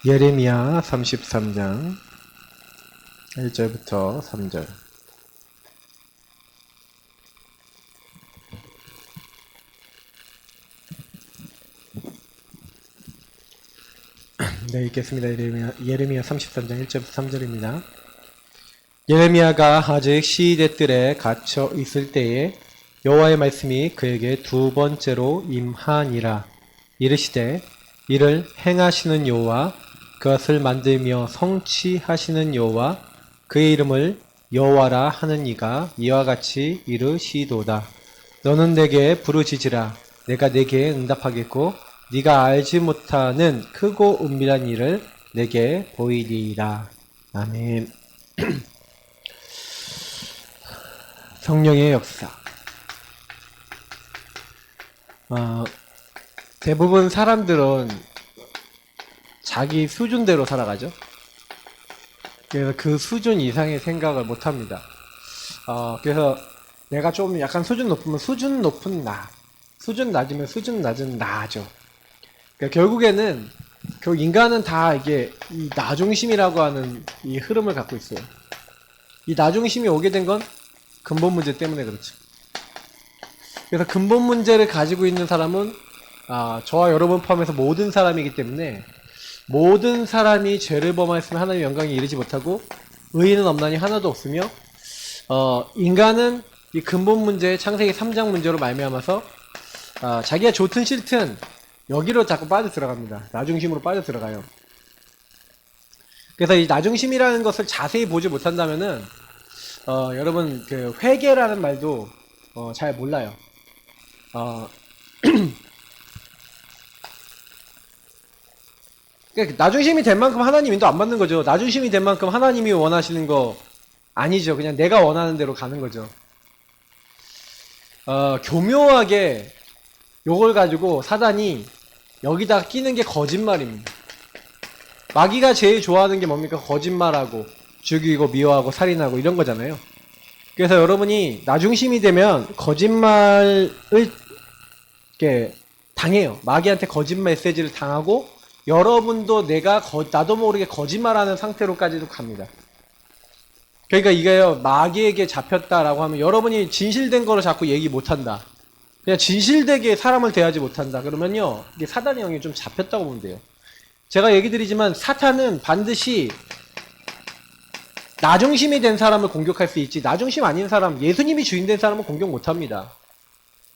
예레미야 33장 1절부터 3절. 네, 읽겠습니다. 예레미야 33장 1절부터 3절입니다. 예레미야가 아직 시대 뜰에 갇혀 있을 때에 여호와의 말씀이 그에게 두 번째로 임하니라. 이르시되 이를 행하시는 여호와, 그것을 만들며 성취하시는 여호와, 그의 이름을 여호와라 하는 이가 이와 같이 이르시도다. 너는 내게 부르짖으라. 내가 내게 응답하겠고 네가 알지 못하는 크고 은밀한 일을 내게 보이리라. 아멘. 성령의 역사. 대부분 사람들은 자기 수준대로 살아가죠. 그래서 그 수준 이상의 생각을 못 합니다. 그래서 내가 좀 약간 수준 높으면 수준 높은 나, 수준 낮으면 수준 낮은 나죠. 그러니까 결국에는 인간은 다 이게 이 나중심이라고 하는 이 흐름을 갖고 있어요. 이 나중심이 오게 된 건 근본 문제 때문에 그렇죠. 그래서 근본 문제를 가지고 있는 사람은 저와 여러분 포함해서 모든 사람이기 때문에 모든 사람이 죄를 범하였으면 하나님의 영광에 이르지 못하고 의인은 없나니 하나도 없으며 인간은 이 근본 문제, 창세기 3장 문제로 말미암아서 자기가 좋든 싫든 여기로 자꾸 빠져 들어갑니다. 나중심으로 빠져 들어가요. 그래서 이 나중심이라는 것을 자세히 보지 못한다면은 여러분 그 회개라는 말도 잘 몰라요. 그러니까 나중심이 된 만큼 하나님 인도 안 받는 거죠. 나중심이 된 만큼 하나님이 원하시는 거 아니죠. 그냥 내가 원하는 대로 가는 거죠. 교묘하게 요걸 가지고 사단이 여기다 끼는 게 거짓말입니다. 마귀가 제일 좋아하는 게 뭡니까? 거짓말하고 죽이고 미워하고 살인하고 이런 거잖아요. 그래서 여러분이 나중심이 되면 거짓말을 이렇게 당해요. 마귀한테 거짓말 메시지를 당하고 여러분도 나도 모르게 거짓말하는 상태로까지도 갑니다. 그러니까 이게요, 마귀에게 잡혔다라고 하면 여러분이 진실된 거를 자꾸 얘기 못한다. 그냥 진실되게 사람을 대하지 못한다. 그러면요, 이게 사단의 영이 좀 잡혔다고 보면 돼요. 제가 얘기 드리지만 사탄은 반드시 나중심이 된 사람을 공격할 수 있지, 나중심 아닌 사람, 예수님이 주인 된 사람은 공격 못합니다.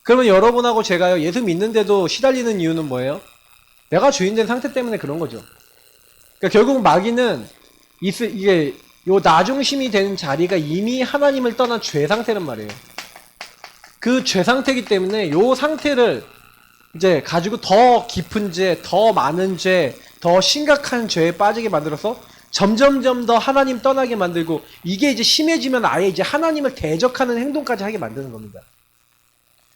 그러면 여러분하고 제가요, 예수 믿는데도 시달리는 이유는 뭐예요? 내가 주인 된 상태 때문에 그런 거죠. 그러니까 결국 마귀는 이게 요 나중심이 된 자리가 이미 하나님을 떠난 죄 상태란 말이에요. 그 죄 상태이기 때문에 요 상태를 이제 가지고 더 깊은 죄, 더 많은 죄, 더 심각한 죄에 빠지게 만들어서 점점점 더 하나님 떠나게 만들고, 이게 이제 심해지면 아예 이제 하나님을 대적하는 행동까지 하게 만드는 겁니다.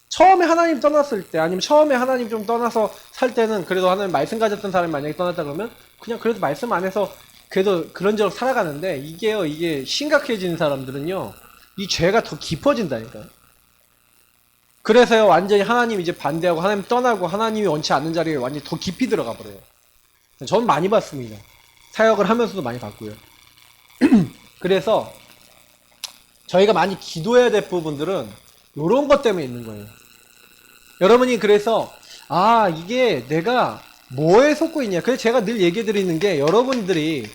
처음에 하나님 떠났을 때, 아니면 처음에 하나님 좀 떠나서 살 때는 그래도 하나님 말씀 가졌던 사람이 만약에 떠났다 그러면 그냥 그래도 말씀 안에서 그래도 그런저런 살아가는데, 이게 심각해지는 사람들은요, 이 죄가 더 깊어진다니까요. 그래서요, 완전히 하나님 이제 반대하고 하나님 떠나고 하나님이 원치 않는 자리에 완전히 더 깊이 들어가 버려요. 저는 많이 봤습니다. 사역을 하면서도 많이 봤고요. 그래서 저희가 많이 기도해야 될 부분들은 이런 것 때문에 있는 거예요. 여러분이 그래서 이게 내가 뭐에 속고 있냐. 그래서 제가 늘 얘기해 드리는 게, 여러분들이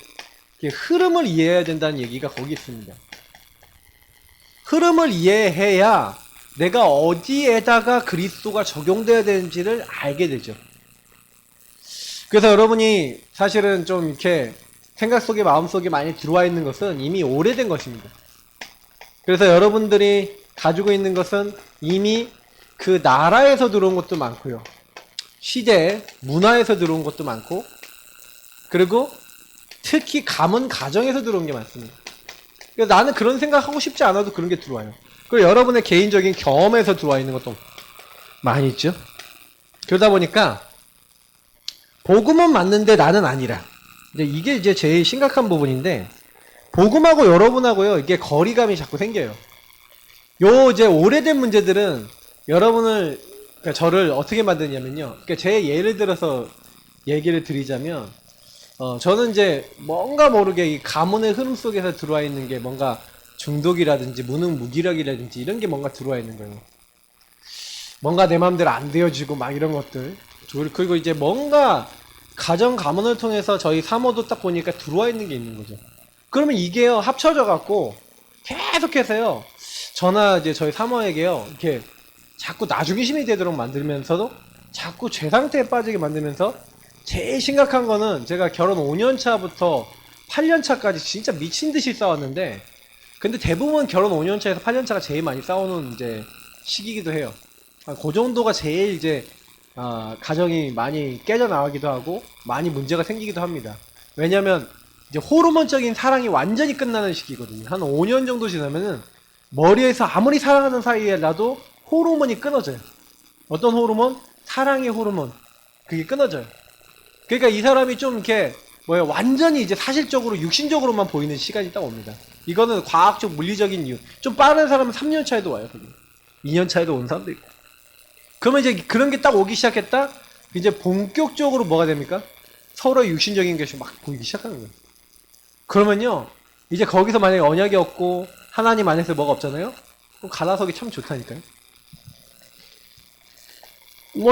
흐름을 이해해야 된다는 얘기가 거기 있습니다. 흐름을 이해해야 내가 어디에다가 그리스도가 적용돼야 되는지를 알게 되죠. 그래서 여러분이 사실은 좀 이렇게 생각 속에 마음 속에 많이 들어와 있는 것은 이미 오래된 것입니다. 그래서 여러분들이 가지고 있는 것은 이미 그 나라에서 들어온 것도 많고요. 시대, 문화에서 들어온 것도 많고, 그리고 특히 가문 가정에서 들어온 게 많습니다. 그래서 나는 그런 생각하고 싶지 않아도 그런 게 들어와요. 그리고 여러분의 개인적인 경험에서 들어와 있는 것도 많이 있죠. 그러다 보니까 복음은 맞는데 나는 아니라, 이게 이제 제일 심각한 부분인데, 복음하고 여러분하고요, 이게 거리감이 자꾸 생겨요. 이제 오래된 문제들은 여러분을, 그러니까 저를 어떻게 만드냐면요, 그러니까 제 예를 들어서 얘기를 드리자면, 저는 이제 뭔가 모르게 이 가문의 흐름 속에서 들어와 있는 게 뭔가 중독이라든지 무능 무기력이라든지 이런 게 뭔가 들어와 있는 거예요. 뭔가 내 마음대로 안 되어지고 막 이런 것들. 그리고 이제 뭔가 가정 가문을 통해서 저희 사모도 딱 보니까 들어와 있는 게 있는 거죠. 그러면 이게요 합쳐져 갖고 계속해서요 저나 이제 저희 사모에게요 이렇게 자꾸 나중심이 되도록 만들면서도 자꾸 죄 상태에 빠지게 만들면서 제일 심각한 거는 제가 결혼 5년 차부터 8년 차까지 진짜 미친 듯이 싸웠는데 근데 대부분 결혼 5년 차에서 8년 차가 제일 많이 싸우는 이제 시기이기도 해요. 그 정도가 제일 이제 가정이 많이 깨져나가기도 하고 많이 문제가 생기기도 합니다. 왜냐면 이제 호르몬적인 사랑이 완전히 끝나는 시기거든요. 한 5년 정도 지나면은 머리에서 아무리 사랑하는 사이에라도 호르몬이 끊어져요. 어떤 호르몬? 사랑의 호르몬. 그게 끊어져요. 그러니까 이 사람이 좀 이렇게 완전히 이제 사실적으로 육신적으로만 보이는 시간이 딱 옵니다. 이거는 과학적 물리적인 이유. 좀 빠른 사람은 3년 차에도 와요. 2년 차에도 온 사람도 있고. 그러면 이제 그런 게 딱 오기 시작했다? 이제 본격적으로 뭐가 됩니까? 서로의 육신적인 것이 막 보이기 시작하는 거예요. 그러면요, 이제 거기서 만약에 언약이 없고, 하나님 안에서 뭐가 없잖아요? 그럼 갈라서기 참 좋다니까요.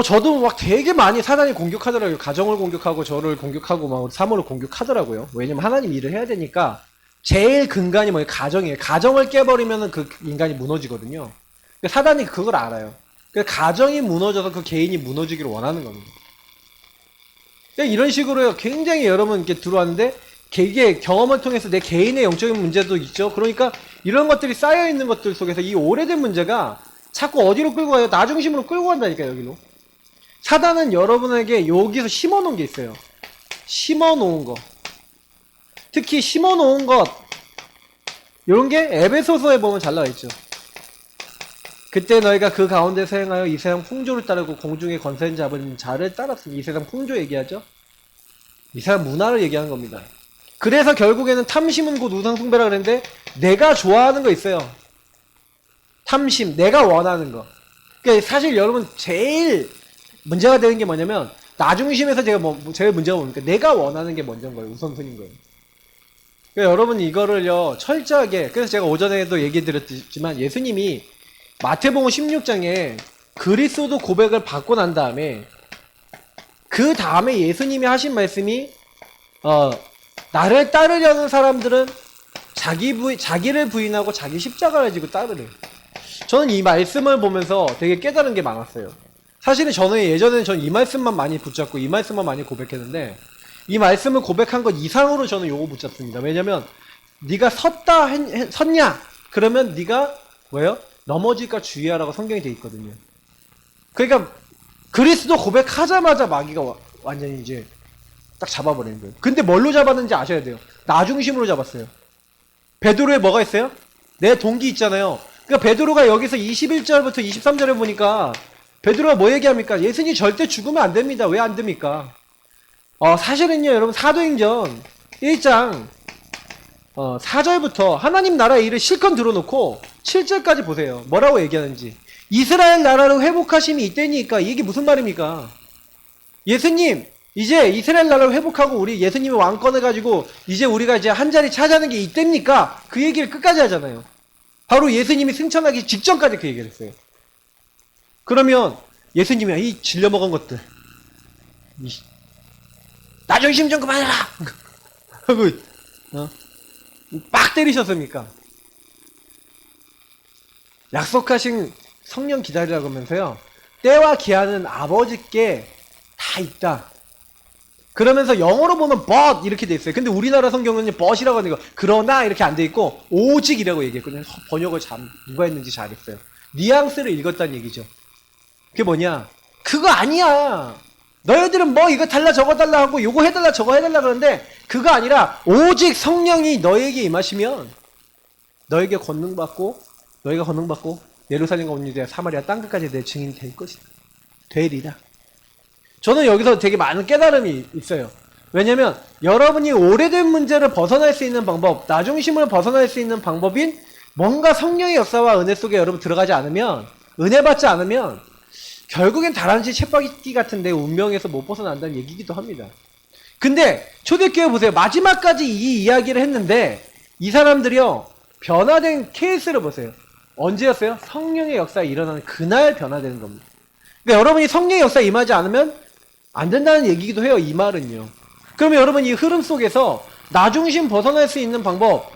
저도 막 되게 많이 사단이 공격하더라고요. 가정을 공격하고, 저를 공격하고, 막 사모를 공격하더라고요. 왜냐면 하나님 일을 해야 되니까, 제일 근간이 뭐예요? 가정이에요. 가정을 깨버리면 그 인간이 무너지거든요. 사단이 그걸 알아요. 가정이 무너져서 그 개인이 무너지기를 원하는 겁니다. 이런 식으로 굉장히 여러분 이렇게 들어왔는데 이게 경험을 통해서 내 개인의 영적인 문제도 있죠. 그러니까 이런 것들이 쌓여있는 것들 속에서 이 오래된 문제가 자꾸 어디로 끌고 가요? 나 중심으로 끌고 간다니까 여기로. 사단은 여러분에게 여기서 심어놓은 게 있어요. 심어놓은 거. 특히 심어놓은 것 이런 게 에베소서에 보면 잘 나와있죠. 그때 너희가 그 가운데서 행하여 이 세상 풍조를 따르고 공중의 권세를 잡은 자를 따랐으니 이 세상 풍조 얘기하죠. 이 세상 문화를 얘기하는 겁니다. 그래서 결국에는 탐심은 곧 우상숭배라 그랬는데 내가 좋아하는 거 있어요. 탐심, 내가 원하는 거. 그러니까 사실 여러분 제일 문제가 되는 게 뭐냐면 나중심에서 제일 문제가 뭡니까? 내가 원하는 게 먼저인 거예요. 우선순위인 거예요. 그러니까 여러분 이거를요 철저하게 그래서 제가 오전에도 얘기 드렸지만 예수님이 마태복음 16장에 그리스도 고백을 받고 난 다음에 그 다음에 예수님이 하신 말씀이 나를 따르려는 사람들은 자기를 부인하고 자기 십자가를 지고 따르래. 저는 이 말씀을 보면서 되게 깨달은 게 많았어요. 사실은 저는 예전에는 전 이 말씀만 많이 붙잡고 이 말씀만 많이 고백했는데 이 말씀을 고백한 것 이상으로 저는 요거 붙잡습니다. 왜냐면 네가 섰냐? 그러면 네가 뭐예요? 넘어질까 주의하라고 성경이 돼 있거든요. 그러니까 그리스도 고백하자마자 마귀가 완전히 이제 딱 잡아버리는 거예요. 근데 뭘로 잡았는지 아셔야 돼요. 나 중심으로 잡았어요. 베드로에 뭐가 있어요? 내 동기 있잖아요. 그러니까 베드로가 여기서 21절부터 23절에 보니까 베드로가 뭐 얘기합니까? 예수님 절대 죽으면 안 됩니다. 왜 안 됩니까? 사실은요 여러분 사도행전 1장 4절부터 하나님 나라의 일을 실컷 들어놓고 7절까지 보세요. 뭐라고 얘기하는지. 이스라엘 나라를 회복하심이 이때니까 이게 무슨 말입니까? 예수님 이제 이스라엘 나라를 회복하고 우리 예수님의 왕권을 가지고 이제 우리가 이제 한 자리 차지하는 게 이때입니까? 그 얘기를 끝까지 하잖아요. 바로 예수님이 승천하기 직전까지 그 얘기를 했어요. 그러면 예수님이 이 질려먹은 것들 나 중심 좀 그만해라 하고 빡 때리셨습니까? 약속하신 성령 기다리라고 하면서요 때와 기한은 아버지께 다 있다. 그러면서 영어로 보면 but 이렇게 돼 있어요. 근데 우리나라 성경은 but이라고 하는 거 그러나 이렇게 안 돼 있고 오직이라고 얘기했거든요. 번역을 누가 했는지 잘했어요. 뉘앙스를 읽었다는 얘기죠. 그게 뭐냐? 그거 아니야. 너희들은 뭐 이거 달라 저거 달라 하고 요거 해달라 저거 해달라 그러는데 그거 아니라 오직 성령이 너에게 임하시면 너에게 너희가 권능받고 예루살렘과 온 유대야 사마리아 땅끝까지 내 증인이 될 것이다. 되리라. 저는 여기서 되게 많은 깨달음이 있어요. 왜냐면 여러분이 오래된 문제를 벗어날 수 있는 방법, 나중심을 벗어날 수 있는 방법인 뭔가 성령의 역사와 은혜 속에 여러분 들어가지 않으면 은혜 받지 않으면 결국엔 다람쥐 쳇바퀴 같은데 운명에서 못 벗어난다는 얘기기도 합니다. 근데 초대교회 보세요. 마지막까지 이 이야기를 했는데 이 사람들이요. 변화된 케이스를 보세요. 언제였어요? 성령의 역사가 일어나는 그날 변화되는 겁니다. 그러니까 여러분이 성령의 역사에 임하지 않으면 안 된다는 얘기기도 해요. 이 말은요. 그러면 여러분 이 흐름 속에서 나 중심 벗어날 수 있는 방법,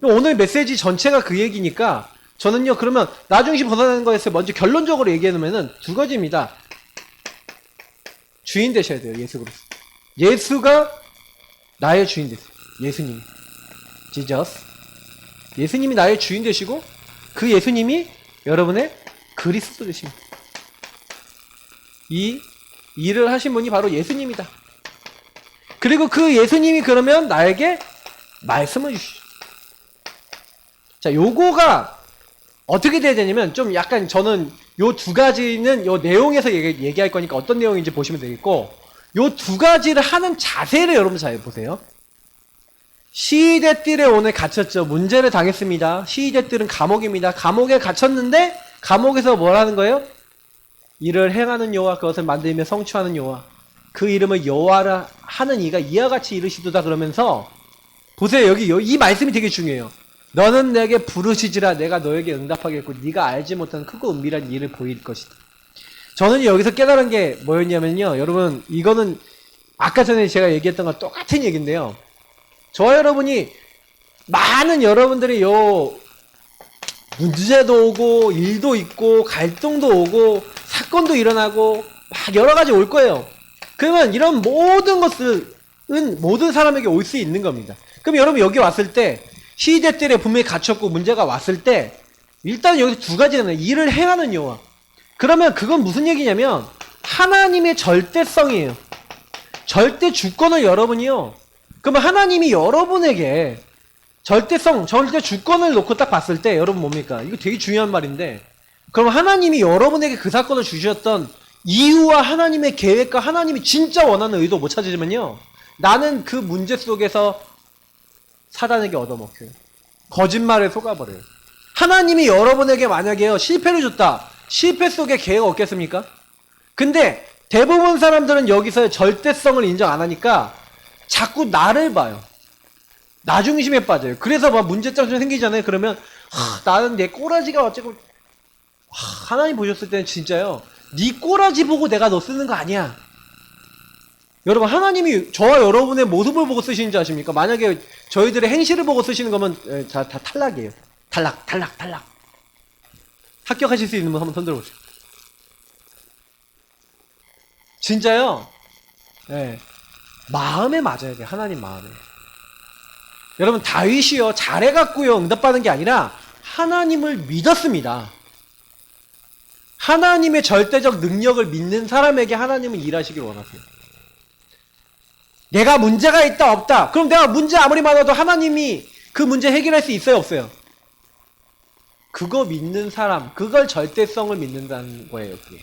오늘 메시지 전체가 그 얘기니까 저는요. 그러면 나 중심 벗어나는 거에서 먼저 결론적으로 얘기해놓으면 두 가지입니다. 주인 되셔야 돼요. 예수 그리스도. 예수가 나의 주인 되세요. 예수님. 지저스. 예수님이 나의 주인 되시고 그 예수님이 여러분의 그리스도 되십니다. 이 일을 하신 분이 바로 예수님이다. 그리고 그 예수님이 그러면 나에게 말씀을 주시죠. 자, 요거가 어떻게 돼야 되냐면 좀 약간 저는 요 두 가지는 요 내용에서 얘기할 거니까 어떤 내용인지 보시면 되겠고 요 두 가지를 하는 자세를 여러분 잘 보세요. 시대들에 오늘 갇혔죠. 문제를 당했습니다. 시대들은 감옥입니다. 감옥에 갇혔는데 감옥에서 뭘 하는 거예요? 일을 행하는 여호와 그것을 만들며 성취하는 여호와 그 이름을 여호와라 하는 이가 이와 같이 이르시도다 그러면서 보세요. 여기 이 말씀이 되게 중요해요. 너는 내게 부르시지라 내가 너에게 응답하겠고 네가 알지 못하는 크고 은밀한 일을 보일 것이다. 저는 여기서 깨달은 게 뭐였냐면요. 여러분 이거는 아까 전에 제가 얘기했던 거 똑같은 얘기인데요. 저와 여러분이 많은 여러분들이 요 문제도 오고 일도 있고 갈등도 오고 사건도 일어나고 막 여러 가지 올 거예요. 그러면 이런 모든 것은 모든 사람에게 올 수 있는 겁니다. 그럼 여러분 여기 왔을 때 시대들에 분명히 갇혔고 문제가 왔을 때 일단 여기서 두 가지는 일을 행하는 여호와. 그러면 그건 무슨 얘기냐면 하나님의 절대성이에요. 절대 주권을 여러분이요. 그러면 하나님이 여러분에게 절대성, 절대 주권을 놓고 딱 봤을 때 여러분 뭡니까? 이거 되게 중요한 말인데 그럼 하나님이 여러분에게 그 사건을 주셨던 이유와 하나님의 계획과 하나님이 진짜 원하는 의도 못 찾으면요. 나는 그 문제 속에서 사단에게 얻어먹혀요. 거짓말에 속아버려요. 하나님이 여러분에게 만약에요 실패를 줬다. 실패 속에 계획 없겠습니까? 근데 대부분 사람들은 여기서 절대성을 인정 안 하니까 자꾸 나를 봐요. 나 중심에 빠져요. 그래서 막 문제점 좀 생기잖아요. 그러면 나는 내 꼬라지가 어쩌고 하나님 보셨을 때는 진짜요. 네 꼬라지 보고 내가 너 쓰는 거 아니야. 여러분 하나님이 저와 여러분의 모습을 보고 쓰시는지 아십니까? 만약에 저희들의 행실을 보고 쓰시는 거면 다 탈락이에요. 탈락. 합격하실 수 있는 분 한번 손들어 보세요. 진짜요. 네. 마음에 맞아야 돼요. 하나님 마음에. 여러분 다윗이요 잘해갖고요 응답받은 게 아니라 하나님을 믿었습니다. 하나님의 절대적 능력을 믿는 사람에게 하나님은 일하시길 원하세요. 내가 문제가 있다 없다. 그럼 내가 문제 아무리 많아도 하나님이 그 문제 해결할 수 있어요 없어요? 그거 믿는 사람, 그걸 절대성을 믿는다는 거예요. 그게.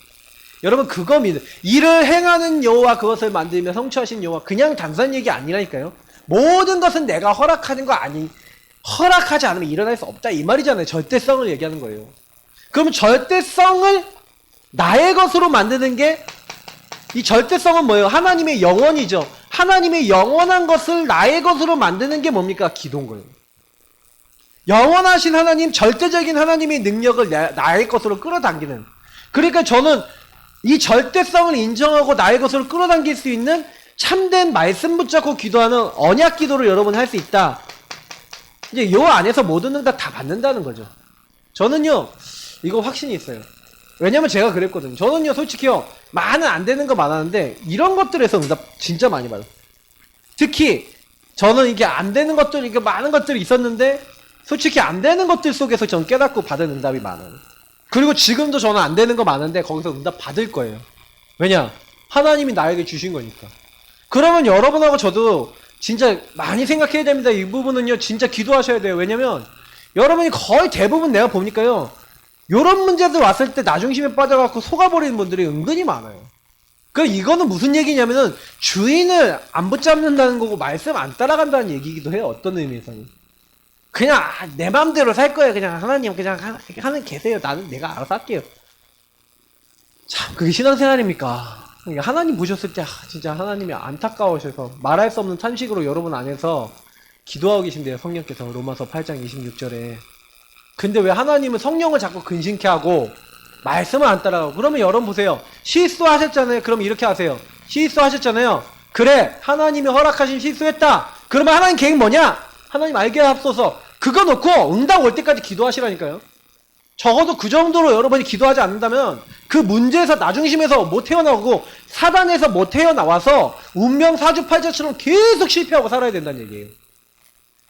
여러분 그거 믿는 일을 행하는 여호와 그것을 만들며 성취하신 여호와 그냥 단순한 얘기 아니라니까요. 모든 것은 내가 허락하는 거 아니 허락하지 않으면 일어날 수 없다 이 말이잖아요. 절대성을 얘기하는 거예요. 그럼 절대성을 나의 것으로 만드는 게 이 절대성은 뭐예요? 하나님의 영원이죠. 하나님의 영원한 것을 나의 것으로 만드는 게 뭡니까? 기도인 거예요. 영원하신 하나님, 절대적인 하나님의 능력을 나의 것으로 끌어당기는. 그러니까 저는 이 절대성을 인정하고 나의 것으로 끌어당길 수 있는 참된 말씀 붙잡고 기도하는 언약 기도를 여러분 할 수 있다. 이제 요 안에서 모든 응답 다 받는다는 거죠. 저는요, 이거 확신이 있어요. 왜냐면 제가 그랬거든요. 저는요, 솔직히요, 많은 안 되는 거 많았는데, 이런 것들에서 응답 진짜 많이 받아요. 특히, 저는 이게 안 되는 것들, 이게 많은 것들이 있었는데, 솔직히 안 되는 것들 속에서 전 깨닫고 받은 응답이 많아요. 그리고 지금도 저는 안 되는 거 많은데, 거기서 응답 받을 거예요. 왜냐? 하나님이 나에게 주신 거니까. 그러면 여러분하고 저도 진짜 많이 생각해야 됩니다. 이 부분은요, 진짜 기도하셔야 돼요. 왜냐면, 여러분이 거의 대부분 내가 보니까요, 요런 문제들 왔을 때 나 중심에 빠져갖고 속아버리는 분들이 은근히 많아요. 이거는 무슨 얘기냐면은, 주인을 안 붙잡는다는 거고, 말씀 안 따라간다는 얘기이기도 해요. 어떤 의미에서는. 그냥, 내 맘대로 살 거예요. 그냥 하나님, 그냥 하는 계세요. 나는 내가 알아서 할게요. 참, 그게 신앙생활입니까? 그러니까 하나님 보셨을 때 진짜 하나님이 안타까우셔서 말할 수 없는 탄식으로 여러분 안에서 기도하고 계신대요. 성령께서 로마서 8장 26절에. 근데 왜 하나님은 성령을 자꾸 근심케 하고 말씀을 안 따라가고. 그러면 여러분 보세요. 실수하셨잖아요. 그럼 이렇게 하세요. 실수하셨잖아요. 그래, 하나님이 허락하신 실수했다. 그러면 하나님 계획 뭐냐? 하나님 알게 하옵소서. 그거 놓고 응답 올 때까지 기도하시라니까요. 적어도 그 정도로 여러분이 기도하지 않는다면 그 문제에서 나중심에서 못 헤어나오고 사단에서 못 헤어나와서 운명 사주팔자처럼 계속 실패하고 살아야 된다는 얘기예요.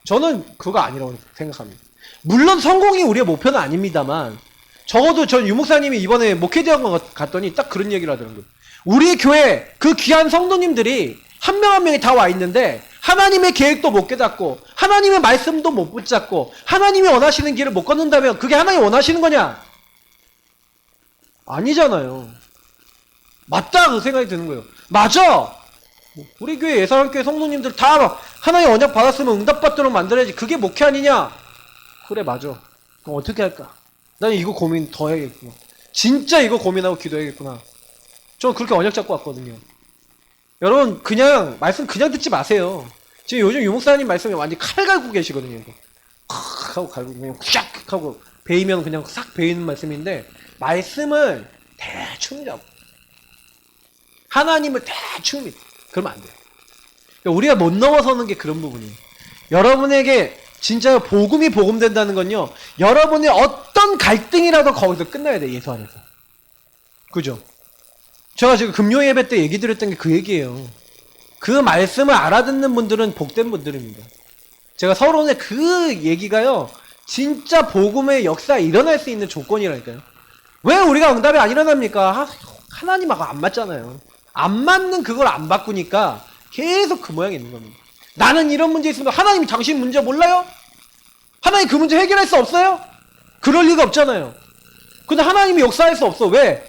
저는 그거 아니라고 생각합니다. 물론 성공이 우리의 목표는 아닙니다만 적어도 전 유목사님이 이번에 목회대학 갔더니 딱 그런 얘기를 하더라고요. 우리 교회 그 귀한 성도님들이 한 명 한 명이 다 와 있는데 하나님의 계획도 못 깨닫고 하나님의 말씀도 못 붙잡고 하나님이 원하시는 길을 못 걷는다면 그게 하나님이 원하시는 거냐? 아니잖아요. 맞다 그 생각이 드는 거예요. 맞아. 우리 교회 예사랑교회 성도님들 다 하나님 언약 받았으면 응답받도록 만들어야지. 그게 목회 아니냐? 그래 맞아. 그럼 어떻게 할까? 나는 이거 고민 더 해야겠구나. 진짜 이거 고민하고 기도해야겠구나. 저 그렇게 언약 잡고 왔거든요. 여러분 그냥 말씀 그냥 듣지 마세요. 지금 요즘 유목사님 말씀에 완전 칼 갈고 계시거든요. 콱 하고 갈고 그냥 쫙 하고 베이면 그냥 싹 베이는 말씀인데 말씀을 대충 잡고 하나님을 대충 믿. 그러면 안 돼요. 그러니까 우리가 못 넘어서는 게 그런 부분이에요. 여러분에게 진짜 복음이 복음된다는 건요. 여러분의 어떤 갈등이라도 거기서 끝나야 돼. 예수 안에서. 그죠? 제가 지금 금요 예배 때 얘기 드렸던 게 그 얘기예요. 그 말씀을 알아듣는 분들은 복된 분들입니다. 제가 서론에 그 얘기가요. 진짜 복음의 역사에 일어날 수 있는 조건이라니까요. 왜 우리가 응답이 안 일어납니까? 하나님하고 안 맞잖아요. 안 맞는 그걸 안 바꾸니까 계속 그 모양이 있는 겁니다. 나는 이런 문제 있으면 하나님이 당신 문제 몰라요? 하나님 그 문제 해결할 수 없어요? 그럴 리가 없잖아요. 근데 하나님이 역사할 수 없어. 왜?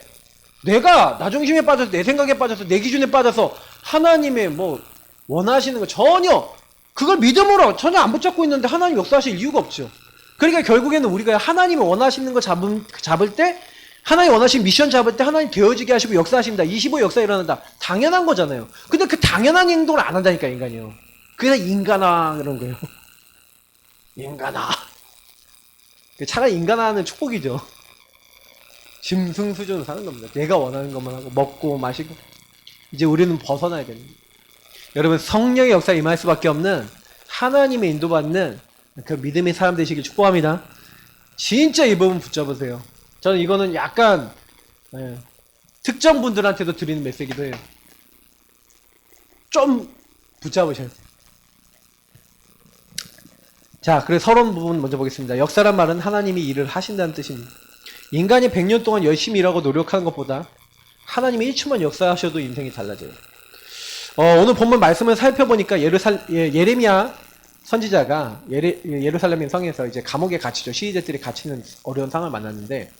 내가 나 중심에 빠져서 내 생각에 빠져서 내 기준에 빠져서 하나님의 뭐 원하시는 거 전혀 그걸 믿음으로 전혀 안 붙잡고 있는데 하나님 역사하실 이유가 없죠. 그러니까 결국에는 우리가 하나님이 원하시는 거 잡을 때 하나님 원하신 미션 잡을 때 하나님 되어지게 하시고 역사하십니다. 25 역사 일어난다. 당연한 거잖아요. 근데 그 당연한 행동을 안 한다니까 인간이요. 그래서 인간아 그런 거예요. 인간아. 차라리 인간아는 축복이죠. 짐승 수준으로 사는 겁니다. 내가 원하는 것만 하고 먹고 마시고 이제 우리는 벗어나야 됩니다. 여러분 성령의 역사에 임할 수밖에 없는 하나님의 인도받는 그 믿음의 사람 되시길 축복합니다. 진짜 이 부분 붙잡으세요. 저는 이거는 약간 특정 분들한테도 드리는 메시지도 해요. 좀 붙잡으셔야 돼요. 자, 그래서 서론 부분 먼저 보겠습니다. 역사란 말은 하나님이 일을 하신다는 뜻입니다. 인간이 100년 동안 열심히 일하고 노력하는 것보다 하나님이 1초만 역사하셔도 인생이 달라져요. 오늘 본문 말씀을 살펴보니까 예레미야 선지자가 예루살렘 성에서 이제 감옥에 갇히죠. 시위대들이 갇히는 어려운 상황을 만났는데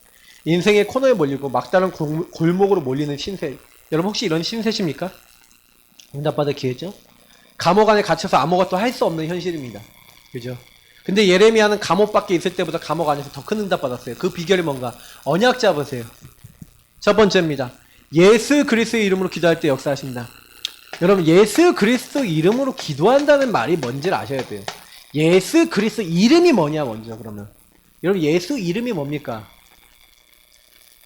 인생의 코너에 몰리고 막다른 골목으로 몰리는 신세. 여러분 혹시 이런 신세십니까? 응답받을 기회죠? 감옥 안에 갇혀서 아무것도 할 수 없는 현실입니다. 그죠? 근데 예레미야는 감옥 밖에 있을 때보다 감옥 안에서 더 큰 응답 받았어요. 그 비결이 뭔가? 언약 잡으세요. 첫 번째입니다. 예수 그리스도의 이름으로 기도할 때 역사하신다. 여러분 예수 그리스도 이름으로 기도한다는 말이 뭔지를 아셔야 돼요. 예수 그리스도 이름이 뭐냐 먼저 그러면. 여러분 예수 이름이 뭡니까?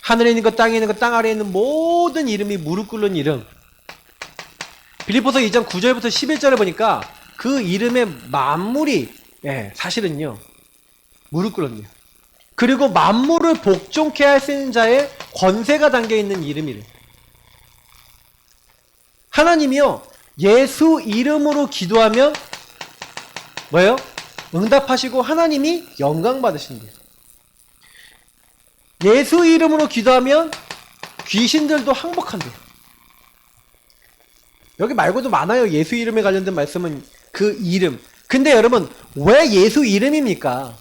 하늘에 있는 것, 땅에 있는 것, 땅 아래에 있는 모든 이름이 무릎 꿇는 이름. 빌립보서 2장 9절부터 11절에 보니까 그 이름의 만물이 사실은요 무릎 꿇었네요. 그리고 만물을 복종케 할 수 있는 자의 권세가 담겨있는 이름이래요. 하나님이요 예수 이름으로 기도하면 뭐예요? 응답하시고 하나님이 영광 받으신대요. 예수 이름으로 기도하면 귀신들도 항복한대요. 여기 말고도 많아요. 예수 이름에 관련된 말씀은 그 이름. 근데 여러분 왜 예수 이름입니까?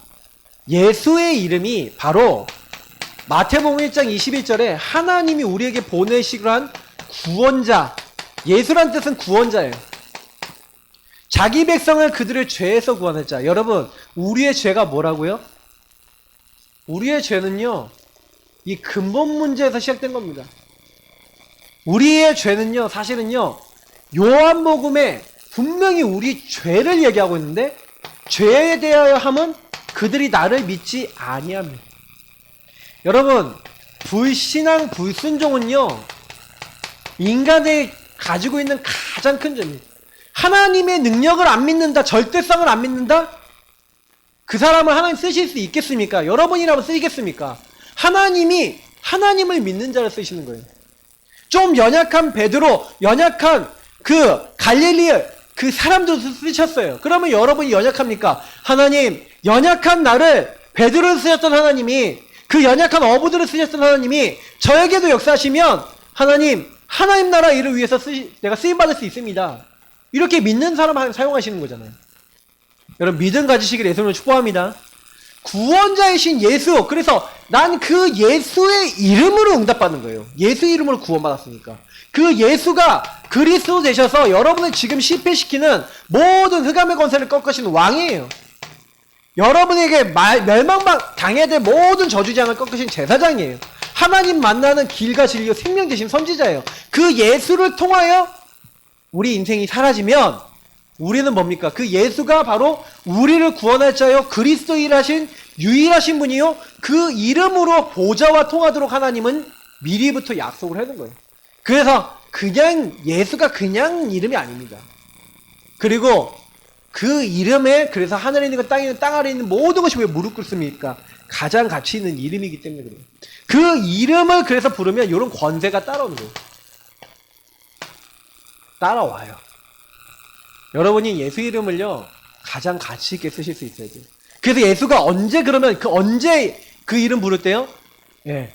예수의 이름이 바로 마태복음 1장 21절에 하나님이 우리에게 보내시기로 한 구원자. 예수란 뜻은 구원자예요. 자기 백성을 그들의 죄에서 구원할 자. 여러분 우리의 죄가 뭐라고요? 우리의 죄는요 이 근본 문제에서 시작된 겁니다. 우리의 죄는요, 사실은요, 요한복음에 분명히 우리 죄를 얘기하고 있는데, 죄에 대하여 함은 그들이 나를 믿지 아니합니다. 여러분, 불신앙, 불순종은요, 인간이 가지고 있는 가장 큰 점이에요. 하나님의 능력을 안 믿는다, 절대성을 안 믿는다? 그 사람을 하나님 쓰실 수 있겠습니까? 여러분이라면 쓰시겠습니까? 하나님이 하나님을 믿는 자를 쓰시는 거예요. 좀 연약한 베드로, 연약한 그 갈릴리 그 사람도 쓰셨어요. 그러면 여러분이 연약합니까? 하나님, 연약한 나를 베드로를 쓰셨던 하나님이, 그 연약한 어부들을 쓰셨던 하나님이 저에게도 역사하시면 하나님 나라 일을 위해서 내가 쓰임받을 수 있습니다. 이렇게 믿는 사람 사용하시는 거잖아요. 여러분, 믿음 가지시길 예수님을 축복합니다. 구원자이신 예수, 그래서 난 그 예수의 이름으로 응답받는 거예요. 예수 이름으로 구원받았으니까. 그 예수가 그리스도 되셔서 여러분을 지금 실패시키는 모든 흑암의 권세를 꺾으시는 왕이에요. 여러분에게 멸망당해야 될 모든 저주장을 꺾으신 제사장이에요. 하나님 만나는 길과 진리와 생명 되신 선지자예요. 그 예수를 통하여 우리 인생이 사라지면 우리는 뭡니까? 그 예수가 바로 우리를 구원할 자요 그리스도 일하신 유일하신 분이요, 그 이름으로 보좌와 통하도록 하나님은 미리부터 약속을 해둔 거예요. 그래서 그냥 예수가 그냥 이름이 아닙니다. 그리고 그 이름에, 그래서 하늘에 있는 것, 땅에 있는 땅 아래 있는 모든 것이 왜 무릎 꿇습니까? 가장 가치 있는 이름이기 때문에 그래요. 그 이름을 그래서 부르면 이런 권세가 따라오는 거예요. 따라와요. 여러분이 예수 이름을요, 가장 가치 있게 쓰실 수 있어야 돼요. 그래서 예수가 언제 그 이름 부를 때요? 예.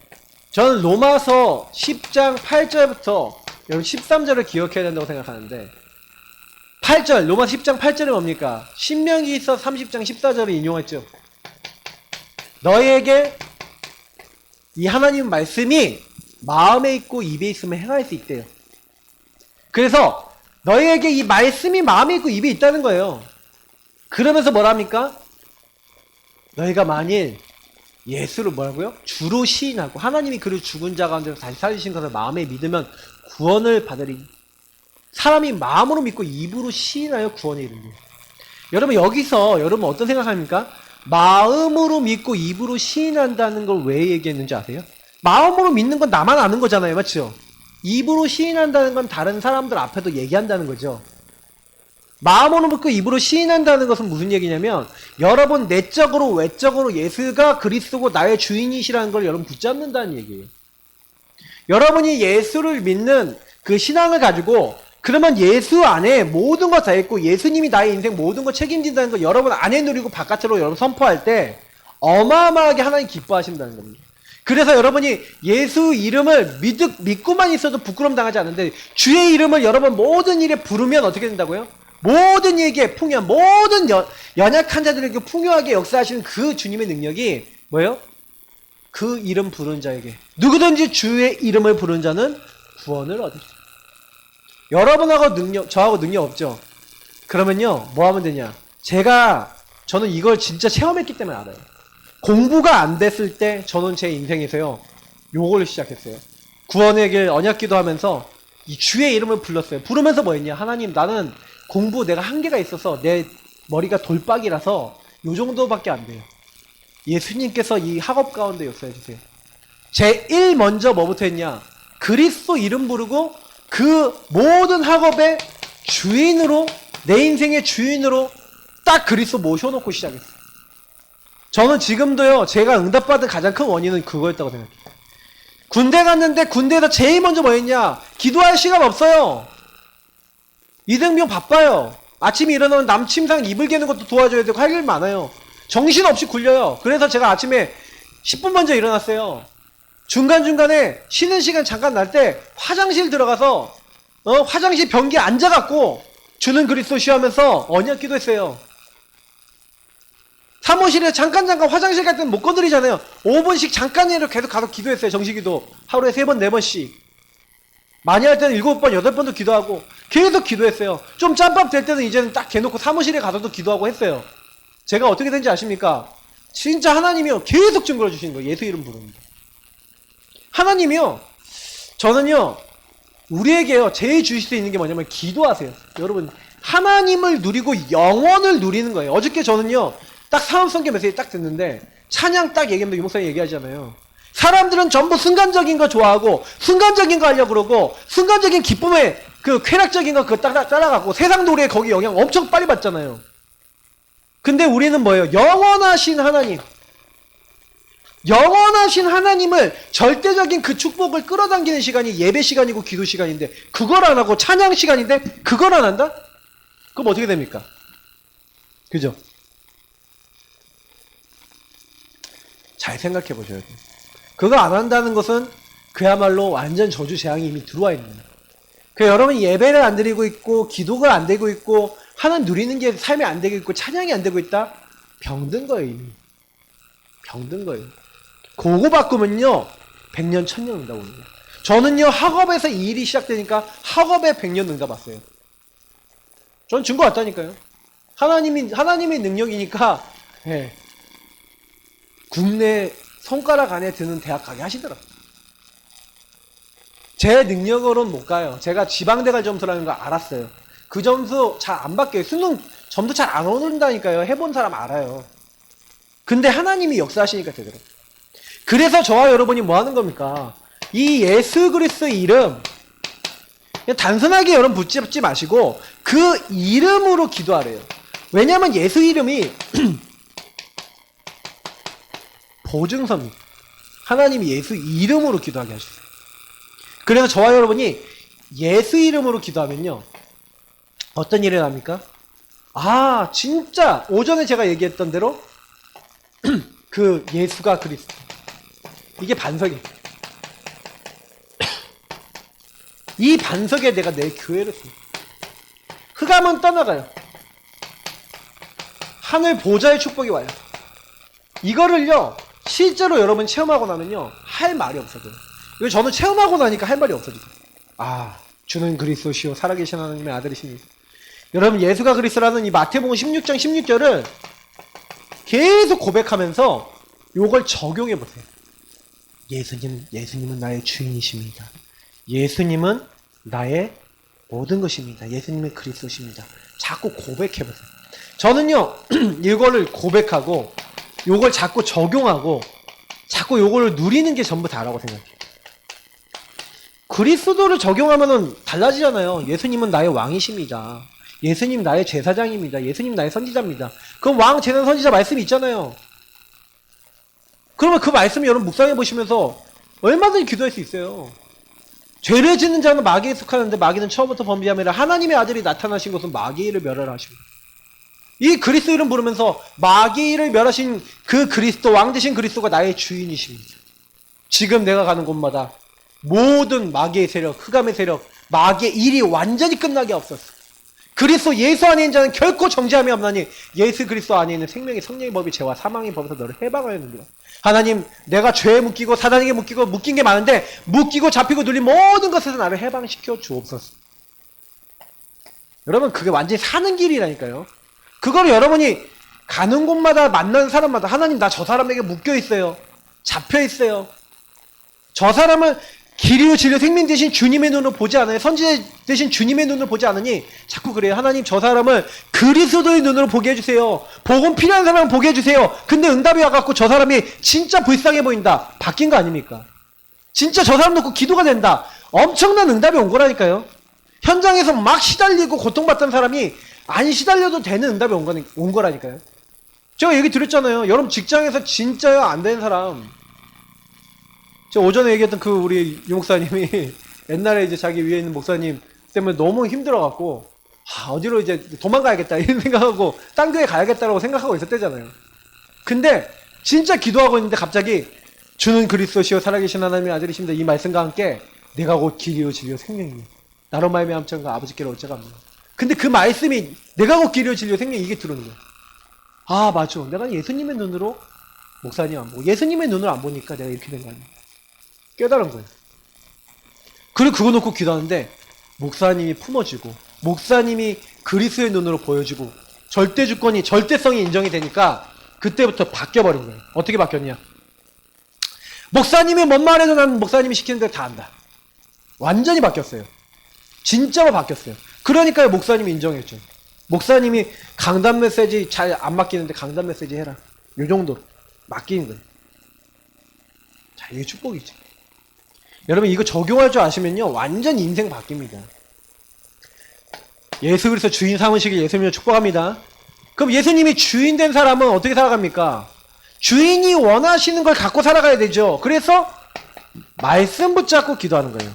저는 로마서 10장 8절부터 여러분 13절을 기억해야 된다고 생각하는데, 8절, 로마서 10장 8절이 뭡니까? 신명기서 30장 14절을 인용했죠. 너희에게 이 하나님 말씀이 마음에 있고 입에 있으면 행할 수 있대요. 그래서 너희에게 이 말씀이 마음에 있고 입에 있다는 거예요. 그러면서 뭐랍니까? 너희가 만일 예수를 뭐라고요? 주로 시인하고 하나님이 그를 죽은 자 가운데서 다시 살리신 것을 마음에 믿으면 구원을 받으리. 사람이 마음으로 믿고 입으로 시인하여 구원에 이르니. 여러분, 여기서 여러분 어떤 생각합니까? 마음으로 믿고 입으로 시인한다는 걸 왜 얘기했는지 아세요? 마음으로 믿는 건 나만 아는 거잖아요, 맞죠? 입으로 시인한다는 건 다른 사람들 앞에도 얘기한다는 거죠. 마음으로 믿고 입으로 시인한다는 것은 무슨 얘기냐면, 여러분 내적으로 외적으로 예수가 그리스도고 나의 주인이시라는 걸 여러분 붙잡는다는 얘기예요. 여러분이 예수를 믿는 그 신앙을 가지고, 그러면 예수 안에 모든 거 다 있고 예수님이 나의 인생 모든 거 책임진다는 거 여러분 안에 누리고 바깥으로 여러분 선포할 때 어마어마하게 하나님 기뻐하신다는 겁니다. 그래서 여러분이 예수 이름을 믿고만 있어도 부끄러움 당하지 않는데, 주의 이름을 여러분 모든 일에 부르면 어떻게 된다고요? 모든 얘기에 풍요한, 모든 연약한 자들에게 풍요하게 역사하시는 그 주님의 능력이 뭐예요? 그 이름 부른 자에게, 누구든지 주의 이름을 부른 자는 구원을 얻으리라. 여러분하고 저하고 능력 없죠? 그러면요, 뭐 하면 되냐? 저는 이걸 진짜 체험했기 때문에 알아요. 공부가 안 됐을 때 저는 제 인생에서요, 요걸 시작했어요. 구원의 길 언약 기도하면서 이 주의 이름을 불렀어요. 부르면서 뭐 했냐? 하나님, 나는 내가 한계가 있어서 내 머리가 돌박이라서 요 정도밖에 안 돼요. 예수님께서 이 학업 가운데 역사해 주세요. 제1 먼저 뭐부터 했냐? 그리스도 이름 부르고 그 모든 학업의 주인으로, 내 인생의 주인으로 딱 그리스도 모셔놓고 시작했어요. 저는 지금도요, 제가 응답받은 가장 큰 원인은 그거였다고 생각해요. 군대 갔는데 군대에서 제일 먼저 뭐 했냐? 기도할 시간 없어요. 이등병 바빠요. 아침에 일어나면 남침상 이불 개는 것도 도와줘야 되고 할 일 많아요. 정신없이 굴려요. 그래서 제가 아침에 10분 먼저 일어났어요. 중간중간에 쉬는 시간 잠깐 날 때 화장실 들어가서 화장실 변기에 앉아갖고 주는 그리스도 시하면서 언약 기도했어요. 사무실에 잠깐 화장실 갈 때는 못 건드리잖아요. 5분씩 잠깐이라도 계속 가서 기도했어요. 정식기도 하루에 3번 4번씩. 많이 할 때는 7번 8번도 기도하고 계속 기도했어요. 좀 짬밥 될 때는 이제는 딱 개놓고 사무실에 가서도 기도하고 했어요. 제가 어떻게 된지 아십니까? 진짜 하나님이요, 계속 증거해 주시는 거예요. 예수 이름 부르는 거. 하나님이요, 저는요, 우리에게요, 제일 주실 수 있는 게 뭐냐면 기도하세요. 여러분, 하나님을 누리고 영원을 누리는 거예요. 어저께 저는요, 딱 사업성경 메시지 딱 듣는데, 찬양 딱 얘기하면 유목사님 얘기하잖아요. 사람들은 전부 순간적인 거 좋아하고, 순간적인 거 하려고 그러고, 순간적인 기쁨에 그 쾌락적인 거 그거 따라가고, 세상 노래에 거기 영향 엄청 빨리 받잖아요. 근데 우리는 뭐예요? 영원하신 하나님. 영원하신 하나님을 절대적인 그 축복을 끌어당기는 시간이 예배 시간이고 기도 시간인데 그걸 안 하고 찬양 시간인데 그걸 안 한다? 그럼 어떻게 됩니까? 그죠? 잘 생각해 보셔야 돼요. 그거 안 한다는 것은 그야말로 완전 저주 재앙이 이미 들어와 있는 거예요. 그 여러분이 예배를 안 드리고 있고 기도가 안 되고 있고 하나님 누리는 게 삶에 안 되고 있고 찬양이 안 되고 있다? 병든 거예요 이미. 병든 거예요. 그거 바꾸면요 100년 1000년 응답 오는 거예요. 저는요 학업에서 이 일이 시작되니까 학업에 100년 응답 왔어요. 전 증거 왔다니까요. 하나님의 능력이니까 예, 국내 손가락 안에 드는 대학 가게 하시더라고요. 제 능력으로는 못 가요. 제가 지방대 갈 점수라는 거 알았어요. 그 점수 잘 안 바뀌어요. 수능 점수 잘 안 오른다니까요. 해본 사람 알아요. 근데 하나님이 역사하시니까 되더라고요. 그래서 저와 여러분이 뭐 하는 겁니까? 이 예수 그리스도 이름 그냥 단순하게 여러분 붙잡지 마시고 그 이름으로 기도하래요. 왜냐하면 예수 이름이 보증서입니다. 하나님이 예수 이름으로 기도하게 하셨어요. 그래서 저와 여러분이 예수 이름으로 기도하면요 어떤 일이 납니까? 아 진짜 오전에 제가 얘기했던 대로 그 예수가 그리스도 이게 반석이에요. 이 반석에 내가 내 교회를 씁니다. 흑암은 떠나가요. 하늘 보좌의 축복이 와요. 이거를요 실제로 여러분 체험하고 나면요 할 말이 없어져요. 이거 저는 체험하고 나니까 할 말이 없어져요. 아 주는 그리스도시요 살아계신 하나님의 아들이시니 여러분 예수가 그리스도라는 이 마태복음 16장 16절을 계속 고백하면서 요걸 적용해 보세요. 예수님은 나의 주인이십니다. 예수님은 나의 모든 것입니다. 예수님의 그리스도십니다. 자꾸 고백해 보세요. 저는요 이거를 고백하고 요걸 자꾸 적용하고 자꾸 요걸 누리는 게 전부 다라고 생각해요. 그리스도를 적용하면은 달라지잖아요. 예수님은 나의 왕이십니다. 예수님 나의 제사장입니다. 예수님 나의 선지자입니다. 그럼 왕, 제사, 선지자 말씀이 있잖아요. 그러면 그 말씀 여러분 묵상해 보시면서 얼마든지 기도할 수 있어요. 죄를 짓는 자는 마귀에 속하는데 마귀는 처음부터 범죄함이라 하나님의 아들이 나타나신 것은 마귀를 멸하십니다. 이 그리스도 이름 부르면서 마귀를 멸하신 그 그리스도, 왕 되신 그리스도가 나의 주인이십니다. 지금 내가 가는 곳마다 모든 마귀의 세력, 흑암의 세력, 마귀의 일이 완전히 끝나게 없었어. 그리스도 예수 안에 있는 자는 결코 정죄함이 없나니 예수 그리스도 안에 있는 생명의 성령의 법이 죄와 사망의 법에서 너를 해방하였느니라. 하나님 내가 죄에 묶이고 사단에게 묶이고 묶인 게 많은데 묶이고 잡히고 눌린 모든 것에서 나를 해방시켜 주옵소서. 여러분 그게 완전히 사는 길이라니까요. 그거를 여러분이 가는 곳마다 만나는 사람마다 하나님 나 저 사람에게 묶여 있어요. 잡혀 있어요. 저 사람을 길이요 진리요 생명 대신 주님의 눈으로 보지 않아요. 선지자 대신 주님의 눈으로 보지 않으니 자꾸 그래요. 하나님 저 사람을 그리스도의 눈으로 보게 해주세요. 복음 필요한 사람을 보게 해주세요. 근데 응답이 와갖고 저 사람이 진짜 불쌍해 보인다. 바뀐 거 아닙니까? 진짜 저 사람 놓고 기도가 된다. 엄청난 응답이 온 거라니까요. 현장에서 막 시달리고 고통받던 사람이 안 시달려도 되는 응답이 온 거라니까요. 제가 얘기 드렸잖아요. 여러분 직장에서 진짜 안 되는 사람 제가 오전에 얘기했던 그 우리 유 목사님이 옛날에 이제 자기 위에 있는 목사님 때문에 너무 힘들어갖고 어디로 이제 도망가야겠다 이런 생각하고 딴 교회 가야겠다라고 생각하고 있었대잖아요. 근데 진짜 기도하고 있는데 갑자기 주는 그리스도시요 살아계신 하나님의 아들이십니다. 이 말씀과 함께 내가 곧 길이요 진리요 생명이니 나로 말미암아 함정과 아버지께로 어쩌갑니다. 근데 그 말씀이 내가 곧 길이요 진리요 생명이 이게 들어오는 거예요. 아 맞아. 내가 예수님의 눈으로 목사님 안 보고 예수님의 눈으로 안 보니까 내가 이렇게 된 거 아니야. 깨달은 거예요. 그리고 그거 놓고 기도하는데 목사님이 품어지고 목사님이 그리스도의 눈으로 보여주고 절대 주권이 절대성이 인정이 되니까 그때부터 바뀌어버린 거예요. 어떻게 바뀌었냐? 목사님이 뭔 말해도 난 목사님이 시키는 대로 다 한다. 완전히 바뀌었어요. 진짜로 바뀌었어요. 그러니까 목사님이 인정했죠. 목사님이 강단 메시지 잘 안 맡기는데 강단 메시지 해라. 요 정도로 맡기는 거예요. 자, 이게 축복이죠. 여러분 이거 적용할 줄 아시면요 완전 인생 바뀝니다. 예수 그리스도 주인 삼으시길 예수님을 축복합니다. 그럼 예수님이 주인 된 사람은 어떻게 살아갑니까? 주인이 원하시는 걸 갖고 살아가야 되죠. 그래서 말씀 붙잡고 기도하는 거예요.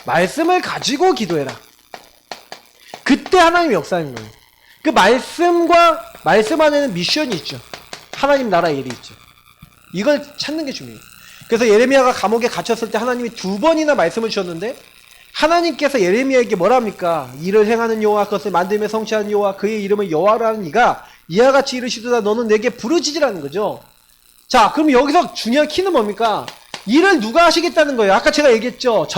말씀을 가지고 기도해라. 그때 하나님이 역사하는 거예요. 그 말씀과 말씀 안에는 미션이 있죠. 하나님 나라 일이 있죠. 이걸 찾는 게 중요해요. 그래서 예레미야가 감옥에 갇혔을 때 하나님이 2번이나 말씀을 주셨는데 하나님께서 예레미야에게 뭐라 합니까? 이를 행하는 여호와 그것을 만들며 성취하는 여호와 그의 이름은 여호와라는 이가 이와 같이 이르시도다 너는 내게 부르짖으라는 거죠. 자, 그럼 여기서 중요한 키는 뭡니까? 일을 누가 하시겠다는 거예요? 아까 제가 얘기했죠.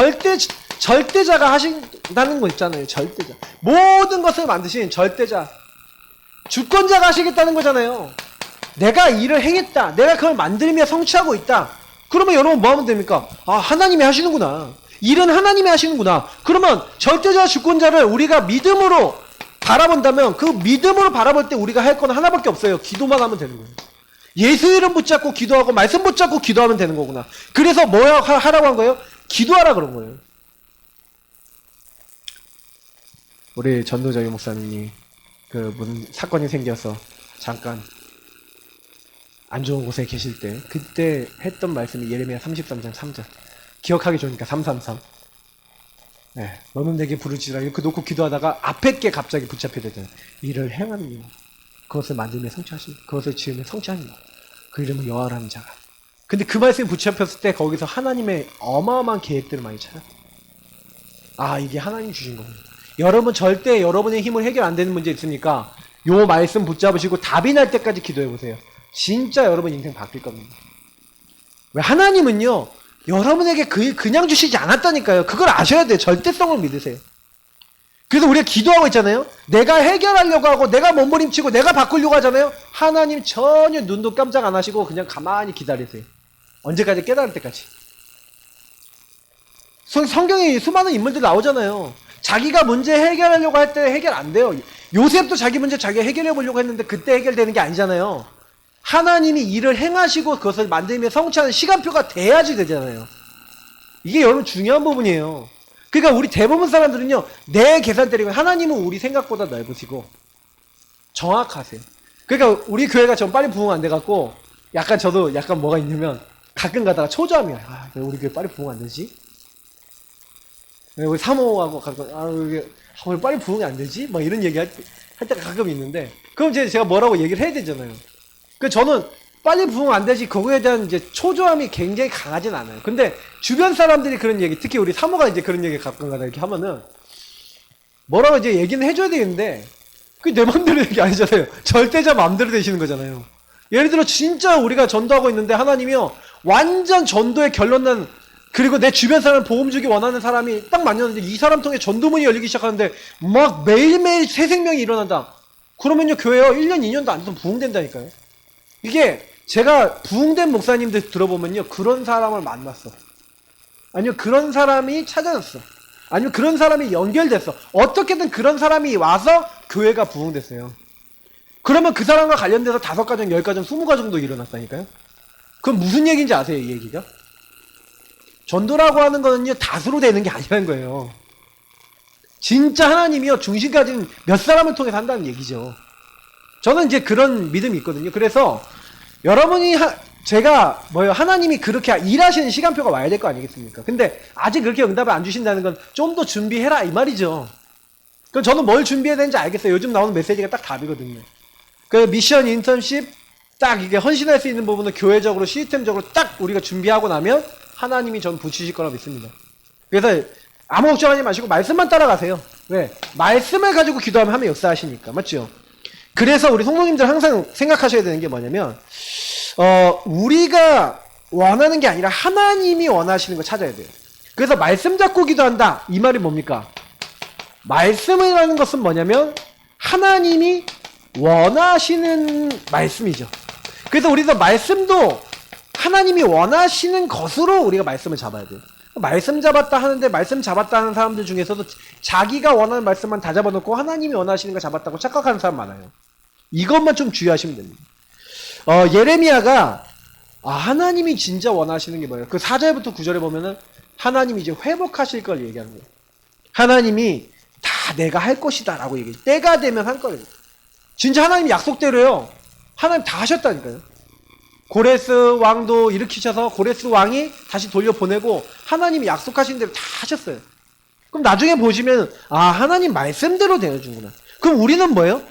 절대자가 하신다는 거 있잖아요. 절대자. 모든 것을 만드신 절대자. 주권자가 하시겠다는 거잖아요. 내가 일을 행했다. 내가 그걸 만들며 성취하고 있다. 그러면 여러분 뭐 하면 됩니까? 아, 하나님이 하시는구나. 일은 하나님이 하시는구나. 그러면 절대자 주권자를 우리가 믿음으로 바라본다면 그 믿음으로 바라볼 때 우리가 할 건 하나밖에 없어요. 기도만 하면 되는 거예요. 예수 이름 붙잡고 기도하고 말씀 붙잡고 기도하면 되는 거구나. 그래서 뭐야 하라고 한 거예요? 기도하라 그런 거예요. 우리 전도자유 목사님이 그 무슨 사건이 생겨서 잠깐 안 좋은 곳에 계실 때 그때 했던 말씀이 예레미야 33장 3절. 기억하기 좋으니까 333. 네, 너는 내게 부르짖으라 이렇게 놓고 기도하다가 앞에 게 갑자기 붙잡혀 되잖아요. 이를 행하는 이 그것을 만들며 성취하시니 그것을 지으며 성취하니 그 이름은 여호와라는 자가. 근데 그 말씀이 붙잡혔을 때 거기서 하나님의 어마어마한 계획들을 많이 찾아. 아, 이게 하나님 주신 거예요. 여러분 절대 여러분의 힘을 해결 안 되는 문제 있으니까 요 말씀 붙잡으시고 답이 날 때까지 기도해 보세요. 진짜 여러분 인생 바뀔 겁니다. 왜? 하나님은요 여러분에게 그냥 주시지 않았다니까요. 그걸 아셔야 돼요. 절대성을 믿으세요. 그래서 우리가 기도하고 있잖아요. 내가 해결하려고 하고 내가 몸부림치고 내가 바꾸려고 하잖아요. 하나님 전혀 눈도 깜짝 안 하시고 그냥 가만히 기다리세요. 언제까지? 깨달을 때까지. 성경에 수많은 인물들 나오잖아요. 자기가 문제 해결하려고 할 때 해결 안 돼요. 요셉도 자기 문제 자기가 해결해 보려고 했는데 그때 해결되는 게 아니잖아요. 하나님이 일을 행하시고 그것을 만들며 성취하는 시간표가 돼야지 되잖아요. 이게 여러분 중요한 부분이에요. 그러니까 우리 대부분 사람들은요 내 계산대로 하나님은 우리 생각보다 넓으시고 정확하세요. 그러니까 우리 교회가 좀 빨리 부흥 안 돼갖고 약간 저도 약간 뭐가 있냐면 가끔 가다가 초조함이야. 아, 왜 우리 교회 빨리 부흥 안 되지? 왜 우리 사모하고 가끔 왜 빨리 부흥이 안 되지? 막 이런 얘기 할 때가 가끔 있는데 그럼 제가 뭐라고 얘기를 해야 되잖아요. 그 저는 빨리 부흥 안 되지 그거에 대한 이제 초조함이 굉장히 강하진 않아요. 근데 주변 사람들이 그런 얘기, 특히 우리 사모가 이제 그런 얘기 가끔 가다 이렇게 하면은 뭐라고 이제 얘기는 해줘야 되는데 그게 내 맘대로 얘기 아니잖아요. 절대자 맘대로 되시는 거잖아요. 예를 들어 진짜 우리가 전도하고 있는데 하나님이요 완전 전도의 결론난 그리고 내 주변 사람 복음 주기 원하는 사람이 딱 만났는데 이 사람 통해 전도문이 열리기 시작하는데 막 매일매일 새 생명이 일어난다. 그러면요 교회요 1년 2년도 안 돼서 부흥된다니까요. 이게 제가 부흥된 목사님들 들어보면요 그런 사람을 만났어. 아니면 그런 사람이 찾아졌어. 아니면 그런 사람이 연결됐어. 어떻게든 그런 사람이 와서 교회가 부흥됐어요. 그러면 그 사람과 관련돼서 5가정, 10가정, 20가정도 일어났다니까요. 그럼 무슨 얘기인지 아세요 이 얘기가? 전도라고 하는 거는요 다수로 되는 게 아니라는 거예요. 진짜 하나님이요 중심 가진 몇 사람을 통해서 한다는 얘기죠. 저는 이제 그런 믿음이 있거든요. 그래서 여러분이 제가 하나님이 그렇게 일하시는 시간표가 와야 될 거 아니겠습니까? 근데 아직 그렇게 응답을 안 주신다는 건 좀 더 준비해라 이 말이죠. 그럼 저는 뭘 준비해야 되는지 알겠어요. 요즘 나오는 메시지가 딱 답이거든요. 그 미션 인턴십 딱 이게 헌신할 수 있는 부분을 교회적으로 시스템적으로 딱 우리가 준비하고 나면 하나님이 전 붙이실 거라고 믿습니다. 그래서 아무 걱정하지 마시고 말씀만 따라가세요. 왜? 말씀을 가지고 기도하면 하면 역사하시니까. 맞죠? 그래서 우리 성도님들 항상 생각하셔야 되는 게 뭐냐면 우리가 원하는 게 아니라 하나님이 원하시는 걸 찾아야 돼요. 그래서 말씀 잡고 기도한다. 이 말이 뭡니까? 말씀이라는 것은 뭐냐면 하나님이 원하시는 말씀이죠. 그래서 우리도 말씀도 하나님이 원하시는 것으로 우리가 말씀을 잡아야 돼요. 말씀 잡았다 하는데 말씀 잡았다 하는 사람들 중에서도 자기가 원하는 말씀만 다 잡아놓고 하나님이 원하시는 거 잡았다고 착각하는 사람 많아요. 이것만 좀 주의하시면 됩니다. 예레미야가 하나님이 진짜 원하시는 게 뭐예요? 그 4절부터 9절에 보면은 하나님이 이제 회복하실 걸 얘기하는 거예요. 하나님이 다 내가 할 것이다 라고 얘기해요. 때가 되면 할 거예요. 진짜 하나님 약속대로요. 하나님 다 하셨다니까요. 고레스 왕도 일으키셔서 고레스 왕이 다시 돌려보내고 하나님이 약속하신 대로 다 하셨어요. 그럼 나중에 보시면 하나님 말씀대로 되어주는구나. 그럼 우리는 뭐예요?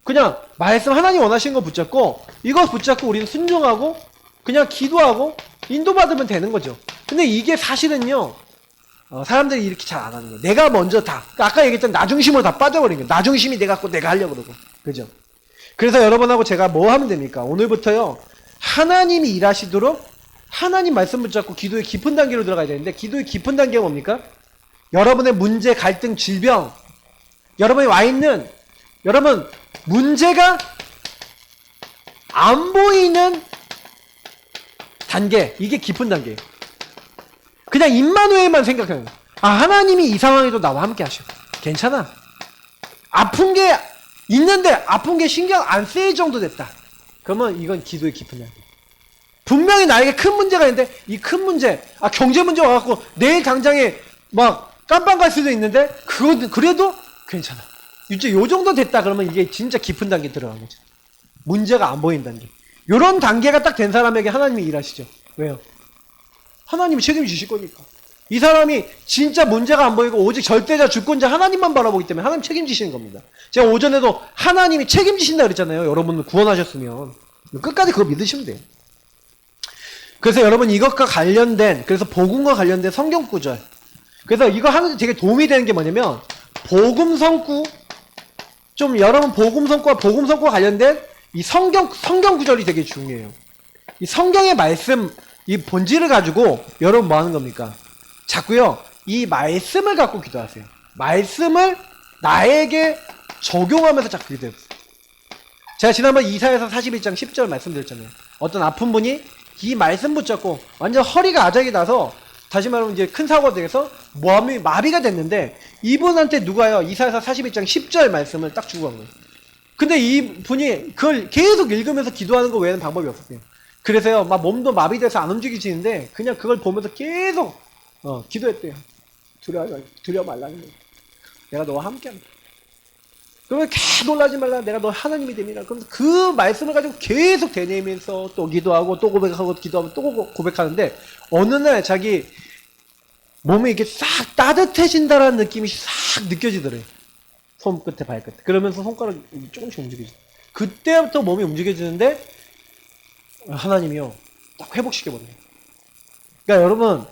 그냥 말씀 하나님 원하시는 거 붙잡고 이거 붙잡고 우리는 순종하고 그냥 기도하고 인도받으면 되는 거죠. 근데 이게 사실은요 사람들이 이렇게 잘 안 하는 거예요. 내가 먼저 다 아까 얘기했던 나중심으로 다 빠져버린 거예요. 나중심이 내 갖고 내가 하려고 그러고 그죠? 그래서 여러분하고 제가 뭐 하면 됩니까? 오늘부터요 하나님이 일하시도록 하나님 말씀 붙잡고 기도의 깊은 단계로 들어가야 되는데 기도의 깊은 단계가 뭡니까? 여러분의 문제, 갈등, 질병 여러분이 와 있는 여러분 문제가 안 보이는 단계 이게 깊은 단계예요. 그냥 임마누엘만 생각하는 거예요. 하나님이 이 상황에도 나와 함께 하셔. 괜찮아. 아픈 게 있는데 아픈 게 신경 안 쓰일 정도 됐다. 그러면 이건 기도의 깊은 단계. 분명히 나에게 큰 문제가 있는데 이 큰 문제, 경제 문제 와갖고 내일 당장에 막 깜빵 갈 수도 있는데 그래도 괜찮아. 이제 요 정도 됐다 그러면 이게 진짜 깊은 단계 들어간 거죠. 문제가 안 보인 단계. 요런 단계가 딱 된 사람에게 하나님이 일하시죠. 왜요? 하나님이 책임지실 거니까. 이 사람이 진짜 문제가 안 보이고 오직 절대자 주권자 하나님만 바라보기 때문에 하나님 책임지시는 겁니다. 제가 오전에도 하나님이 책임지신다 그랬잖아요. 여러분을 구원하셨으면 끝까지 그거 믿으시면 돼요. 그래서 여러분 이것과 관련된 그래서 복음과 관련된 성경 구절 그래서 이거 하는데 되게 도움이 되는 게 뭐냐면 복음 성구 좀 여러분 복음 성구와 관련된 이 성경 구절이 되게 중요해요. 이 성경의 말씀 이 본질을 가지고 여러분 뭐 하는 겁니까? 자꾸요 이 말씀을 갖고 기도하세요. 말씀을 나에게 적용하면서 자꾸 기도해보세요. 제가 지난번 이사야서 41장 10절 말씀드렸잖아요. 어떤 아픈 분이 이 말씀 붙잡고 완전 허리가 아작이 나서 다시 말하면 이제 큰 사고가 돼서 몸이 마비가 됐는데 이분한테 누가요 이사야서 41장 10절 말씀을 딱 주고 간 거예요. 근데 이 분이 그걸 계속 읽으면서 기도하는 거 외에는 방법이 없었어요. 그래서요 막 몸도 마비돼서 안 움직이지는데 그냥 그걸 보면서 계속 기도했대요. 두려워 말라는 거예요. 내가 너와 함께한다. 그러면 놀라지 말라. 내가 너 하나님이 됩니다. 그러면서 그 말씀을 가지고 계속 되뇌면서 또 기도하고 또 고백하고 기도하고 또 고백하는데 어느 날 자기 몸이 이렇게 싹 따뜻해진다라는 느낌이 싹 느껴지더래요. 손끝에 발끝에. 그러면서 손가락이 조금씩 움직여지죠. 그때부터 몸이 움직여지는데 하나님이요 딱 회복시켜버려요. 그러니까 여러분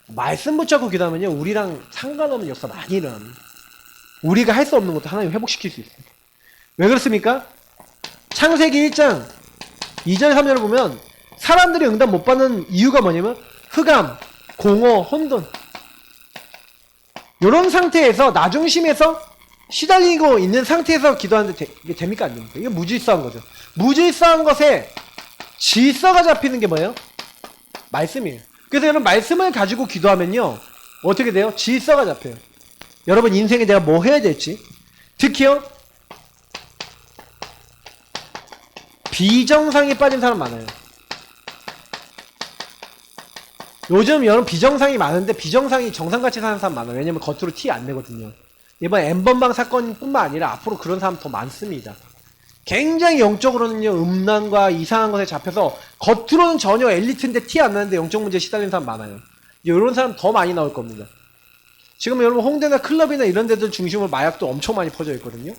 말씀 붙잡고 기도하면요 우리랑 상관없는 역사 많이 일어납니다. 우리가 할 수 없는 것도 하나님 회복시킬 수 있어요. 왜 그렇습니까? 창세기 1장 2절 3절을 보면 사람들이 응답 못 받는 이유가 뭐냐면 흑암, 공허, 혼돈 이런 상태에서 나중심에서 시달리고 있는 상태에서 기도하는데 이게 됩니까 안 됩니까? 이게 무질서한 거죠. 무질서한 것에 질서가 잡히는 게 뭐예요? 말씀이에요. 그래서 여러분 말씀을 가지고 기도하면요 어떻게 돼요? 질서가 잡혀요. 여러분 인생에 내가 뭐 해야 될지 특히요 비정상에 빠진 사람 많아요. 요즘 여러분 비정상이 많은데 비정상이 정상같이 사는 사람 많아요. 왜냐면 겉으로 티 안 내거든요. 이번 N번방 사건뿐만 아니라 앞으로 그런 사람 더 많습니다. 굉장히 영적으로는요 음란과 이상한 것에 잡혀서 겉으로는 전혀 엘리트인데 티 안 나는데 영적 문제에 시달리는 사람 많아요. 이런 사람 더 많이 나올 겁니다. 지금 여러분 홍대나 클럽이나 이런 데들 중심으로 마약도 엄청 많이 퍼져 있거든요.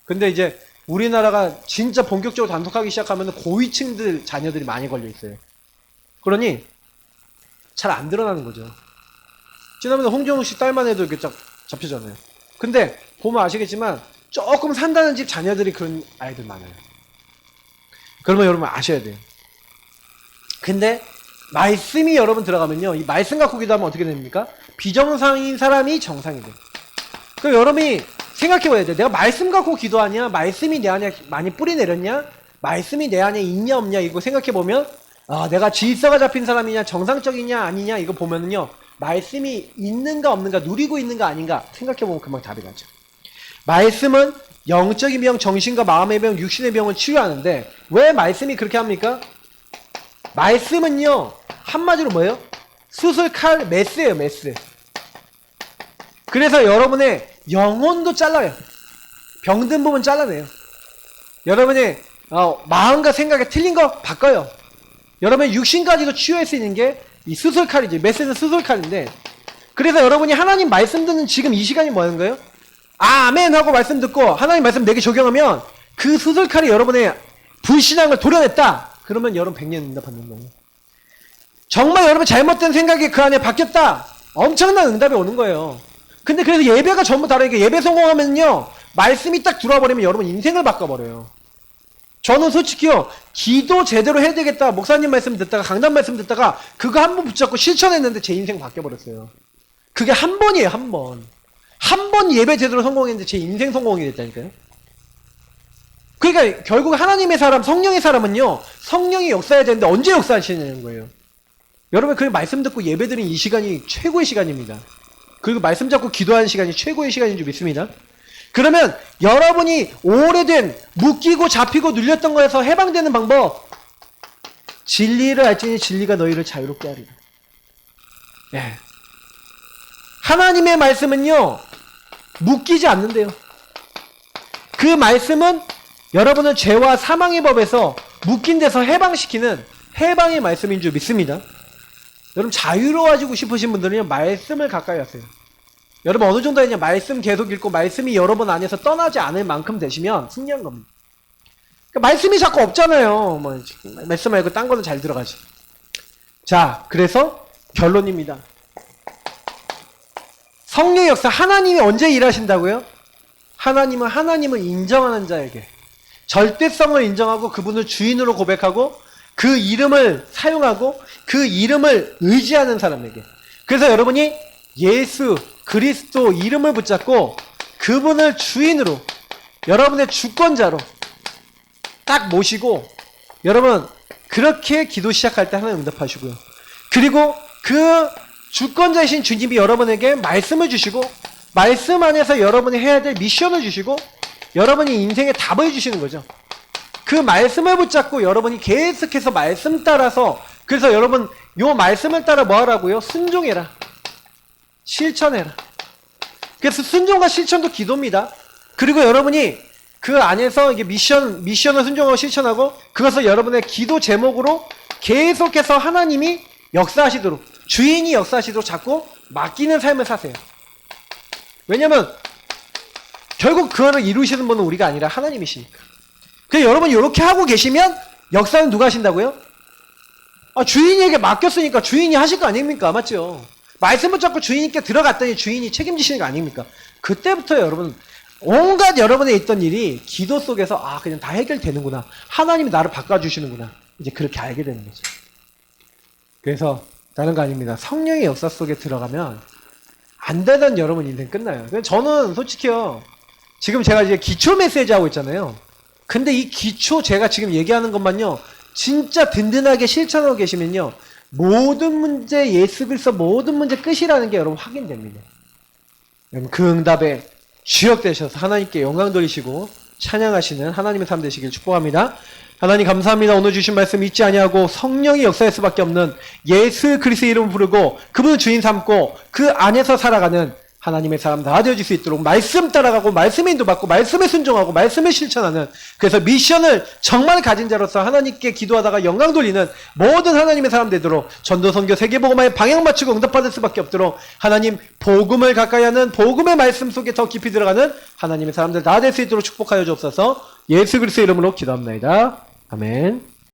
근데 이제 우리나라가 진짜 본격적으로 단속하기 시작하면 고위층들 자녀들이 많이 걸려 있어요. 그러니 잘 안 드러나는 거죠. 지난번에 홍정욱 씨 딸만 해도 이렇게 잡히잖아요. 근데 보면 아시겠지만 조금 산다는 집 자녀들이 그런 아이들 많아요. 그러면 여러분 아셔야 돼요. 근데 말씀이 여러분 들어가면요 이 말씀 갖고 기도하면 어떻게 됩니까? 비정상인 사람이 정상이 돼요. 그럼 여러분이 생각해봐야 돼요. 내가 말씀 갖고 기도하냐? 말씀이 내 안에 많이 뿌리 내렸냐? 말씀이 내 안에 있냐 없냐? 이거 생각해보면 내가 질서가 잡힌 사람이냐? 정상적이냐? 아니냐? 이거 보면은요 말씀이 있는가 없는가, 누리고 있는가 아닌가 생각해보면 금방 답이 나죠. 말씀은 영적인 병, 정신과 마음의 병, 육신의 병을 치유하는데 왜 말씀이 그렇게 합니까? 말씀은요, 한마디로 뭐예요? 수술, 칼, 메스예요, 메스. 그래서 여러분의 영혼도 잘라요. 병든 부분 잘라내요. 여러분의 마음과 생각이 틀린 거 바꿔요. 여러분의 육신까지도 치유할 수 있는 게 이 수술칼이지. 메시는 수술칼인데, 그래서 여러분이 하나님 말씀 듣는 지금 이 시간이 뭐 하는 거예요? 아멘 하고 말씀 듣고 하나님 말씀 내게 적용하면 그 수술칼이 여러분의 불신앙을 도려냈다. 그러면 여러분 100년 응답 받는 거예요. 정말 여러분 잘못된 생각이 그 안에 바뀌었다. 엄청난 응답이 오는 거예요. 근데 그래서 예배가 전부 다르니까 예배 성공하면요, 말씀이 딱 들어와 버리면 여러분 인생을 바꿔버려요. 저는 솔직히요, 기도 제대로 해야 되겠다, 목사님 말씀 듣다가 강단 말씀 듣다가 그거 한 번 붙잡고 실천했는데 제 인생 바뀌어버렸어요. 그게 한 번이에요. 한 번 예배 제대로 성공했는데 제 인생 성공이 됐다니까요. 그러니까 결국 하나님의 사람, 성령의 사람은요, 성령이 역사해야 되는데 언제 역사하시냐는 거예요. 여러분, 그 말씀 듣고 예배 드린 이 시간이 최고의 시간입니다. 그리고 말씀 잡고 기도하는 시간이 최고의 시간인 줄 믿습니다. 그러면 여러분이 오래된 묶이고 잡히고 눌렸던 거에서 해방되는 방법, 진리를 알지니 진리가 너희를 자유롭게 하리라. 예. 하나님의 말씀은요, 묶이지 않는데요. 그 말씀은 여러분을 죄와 사망의 법에서 묶인 데서 해방시키는 해방의 말씀인 줄 믿습니다. 여러분, 자유로워지고 싶으신 분들은요, 말씀을 가까이 하세요. 여러분, 어느 정도 했냐, 말씀 계속 읽고 말씀이 여러분 안에서 떠나지 않을 만큼 되시면 승리한 겁니다. 그러니까 말씀이 자꾸 없잖아요. 뭐 말씀 말고 딴 거는 잘 들어가지. 자, 그래서 결론입니다. 성령의 역사, 하나님이 언제 일하신다고요? 하나님은 하나님을 인정하는 자에게, 절대성을 인정하고 그분을 주인으로 고백하고 그 이름을 사용하고 그 이름을 의지하는 사람에게. 그래서 여러분이 예수 그리스도 이름을 붙잡고 그분을 주인으로, 여러분의 주권자로 딱 모시고, 여러분 그렇게 기도 시작할 때 하나님 응답하시고요. 그리고 그 주권자이신 주님이 여러분에게 말씀을 주시고, 말씀 안에서 여러분이 해야 될 미션을 주시고, 여러분이 인생의 답을 주시는 거죠. 그 말씀을 붙잡고 여러분이 계속해서 말씀 따라서, 그래서 여러분 요 말씀을 따라 뭐 하라고요? 순종해라. 실천해라. 그래서 순종과 실천도 기도입니다. 그리고 여러분이 그 안에서 이게 미션을 순종하고 실천하고, 그것을 여러분의 기도 제목으로 계속해서 하나님이 역사하시도록, 주인이 역사하시도록 자꾸 맡기는 삶을 사세요. 왜냐면 결국 그거를 이루시는 분은 우리가 아니라 하나님이시니까. 그래서 여러분이 이렇게 하고 계시면 역사는 누가 하신다고요? 주인에게 맡겼으니까 주인이 하실 거 아닙니까? 맞죠? 말씀 붙잡고 주인께 들어갔더니 주인이 책임지시는 거 아닙니까? 그때부터 여러분, 온갖 여러분에 있던 일이 기도 속에서 그냥 다 해결되는구나, 하나님이 나를 바꿔주시는구나, 이제 그렇게 알게 되는 거죠. 그래서 다른 거 아닙니다. 성령의 역사 속에 들어가면 안 되던 여러분 인생 끝나요. 저는 솔직히요, 지금 제가 이제 기초 메시지 하고 있잖아요. 근데 이 기초 제가 지금 얘기하는 것만요, 진짜 든든하게 실천하고 계시면요, 모든 문제, 예수 그리스도 모든 문제 끝이라는 게 여러분 확인됩니다. 여러분 그 응답에 주역되셔서 하나님께 영광 돌리시고 찬양하시는 하나님의 삶 되시길 축복합니다. 하나님 감사합니다. 오늘 주신 말씀 잊지 아니하고 성령이 역사할 수밖에 없는 예수 그리스도의 이름을 부르고 그분을 주인 삼고 그 안에서 살아가는 하나님의 사람 다 되어질 수 있도록 말씀 따라가고 말씀에 인도받고 말씀에 순종하고 말씀에 실천하는, 그래서 미션을 정말 가진 자로서 하나님께 기도하다가 영광 돌리는 모든 하나님의 사람 되도록, 전도 선교 세계복음화에 방향 맞추고 응답받을 수밖에 없도록 하나님 복음을 가까이 하는, 복음의 말씀 속에 더 깊이 들어가는 하나님의 사람들 다 될 수 있도록 축복하여 주옵소서. 예수 그리스도의 이름으로 기도합니다. 아멘.